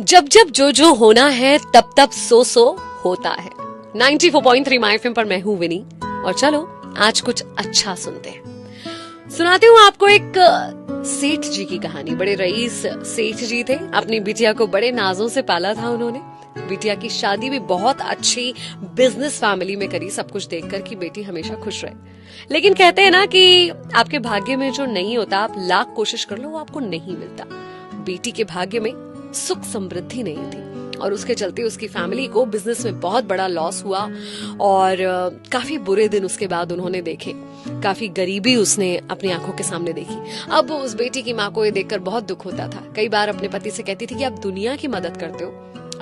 जब जब जो जो होना है तब तब सो सो होता है। 94.3 माय एफएम पर मैं हूं विनी और चलो आज कुछ अच्छा सुनते हैं। सुनाती हूँ आपको एक सेठ जी की कहानी। बड़े रईस सेठ जी थे, अपनी बिटिया को बड़े नाजों से पाला था उन्होंने। बिटिया की शादी भी बहुत अच्छी बिजनेस फैमिली में करी, सब कुछ देखकर कि बेटी हमेशा खुश रहे। लेकिन कहते हैं ना कि आपके भाग्य में जो नहीं होता, आप लाख कोशिश कर लो वो आपको नहीं मिलता। बेटी के भाग्य में सुख समृद्धि नहीं थी और उसके चलते उसकी फैमिली को बिजनेस में बहुत बड़ा लॉस हुआ और काफी बुरे दिन उसके बाद उन्होंने देखे। काफी गरीबी उसने अपनी आंखों के सामने देखी। अब उस बेटी की माँ को ये देखकर बहुत दुख होता था। कई बार अपने पति से कहती थी कि आप दुनिया की मदद करते हो,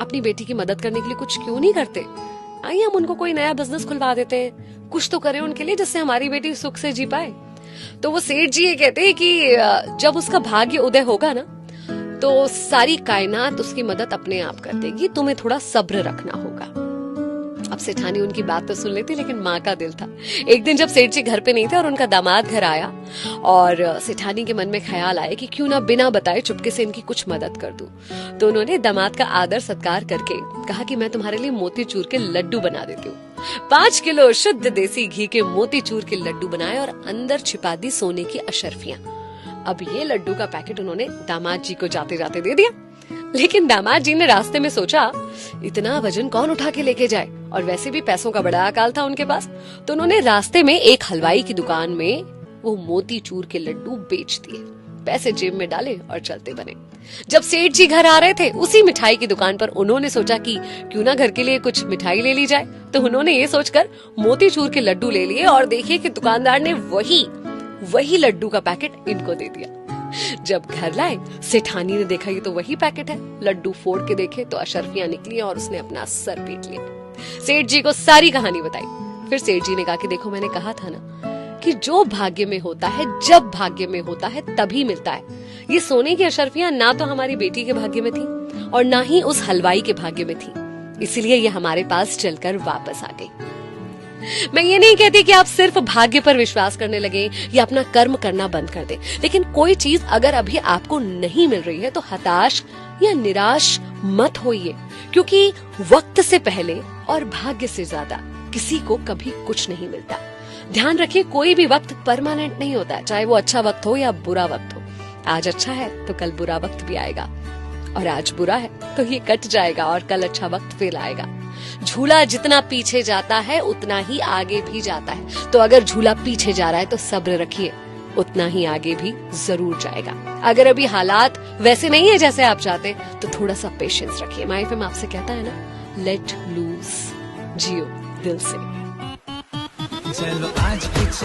अपनी बेटी की मदद करने के लिए कुछ क्यों नहीं करते? आइए हम उनको कोई नया बिजनेस खुलवा देते हैं, कुछ तो करें उनके लिए जिससे हमारी बेटी सुख से जी पाए। तो वो सेठ जी ये कहते हैं कि जब उसका भाग्य उदय होगा ना तो सारी कायनात उसकी मदद अपने आप कर देगी, तुम्हें थोड़ा सब्र रखना होगा। अब सेठानी उनकी बात तो सुन लेती, लेकिन माँ का दिल था। एक दिन जब सेठ जी घर पे नहीं थे और उनका दामाद घर आया और सेठानी के मन में ख्याल आया कि क्यों ना बिना बताए चुपके से इनकी कुछ मदद कर दूं। तो उन्होंने दामाद का आदर सत्कार करके कहा कि मैं तुम्हारे लिए मोतीचूर के लड्डू बना देती हूँ। 5 किलो शुद्ध देसी घी के मोतीचूर के लड्डू बनाए और अंदर छिपा दी सोने की अशर्फियां। अब ये लड्डू का पैकेट उन्होंने दामाद जी को जाते जाते दे दिया। लेकिन दामाद जी ने रास्ते में सोचा इतना वजन कौन उठा के लेके जाए, और वैसे भी पैसों का बड़ा अकाल था उनके पास। तो उन्होंने रास्ते में एक हलवाई की दुकान में वो मोतीचूर के लड्डू बेच दिए, पैसे जेब में डाले और चलते बने। जब सेठ जी घर आ रहे थे उसी मिठाई की दुकान पर उन्होंने सोचा कि क्यों ना घर के लिए कुछ मिठाई ले ली जाए। तो उन्होंने ये सोचकर मोतीचूर के लड्डू ले लिए और देखिए कि दुकानदार ने वही लड्डू का पैकेट इनको दे दिया। जब घर लाए सेठानी ने देखा ये तो वही पैकेट है। लड्डू फोड़ के देखे तो अशर्फियां निकली और उसने अपना सर पीट लिया। सेठ जी को सारी कहानी बताई। फिर सेठ जी ने कहा कि देखो मैंने कहा था ना कि जो भाग्य में होता है, जब भाग्य में होता है तभी मिलता है। ये सोने की अशर्फियां ना तो हमारी बेटी के भाग्य में थी और ना ही उस हलवाई के भाग्य में थी, इसलिए ये हमारे पास चलकर वापस आ गई। मैं ये नहीं कहती कि आप सिर्फ भाग्य पर विश्वास करने लगे या अपना कर्म करना बंद कर दें, लेकिन कोई चीज अगर अभी आपको नहीं मिल रही है तो हताश या निराश मत होइए, क्योंकि वक्त से पहले और भाग्य से ज्यादा किसी को कभी कुछ नहीं मिलता। ध्यान रखिए, कोई भी वक्त परमानेंट नहीं होता, चाहे वो अच्छा वक्त हो या बुरा वक्त हो। आज अच्छा है तो कल बुरा वक्त भी आएगा, और आज बुरा है तो ये कट जाएगा और कल अच्छा वक्त फिर आएगा। झूला जितना पीछे जाता है उतना ही आगे भी जाता है। तो अगर झूला पीछे जा रहा है तो सब्र रखिए, उतना ही आगे भी जरूर जाएगा। अगर अभी हालात वैसे नहीं है जैसे आप चाहते तो थोड़ा सा पेशेंस रखिए। माय एफएम आपसे कहता है ना, लेट लूज, जियो दिल से। चलो आज कुछ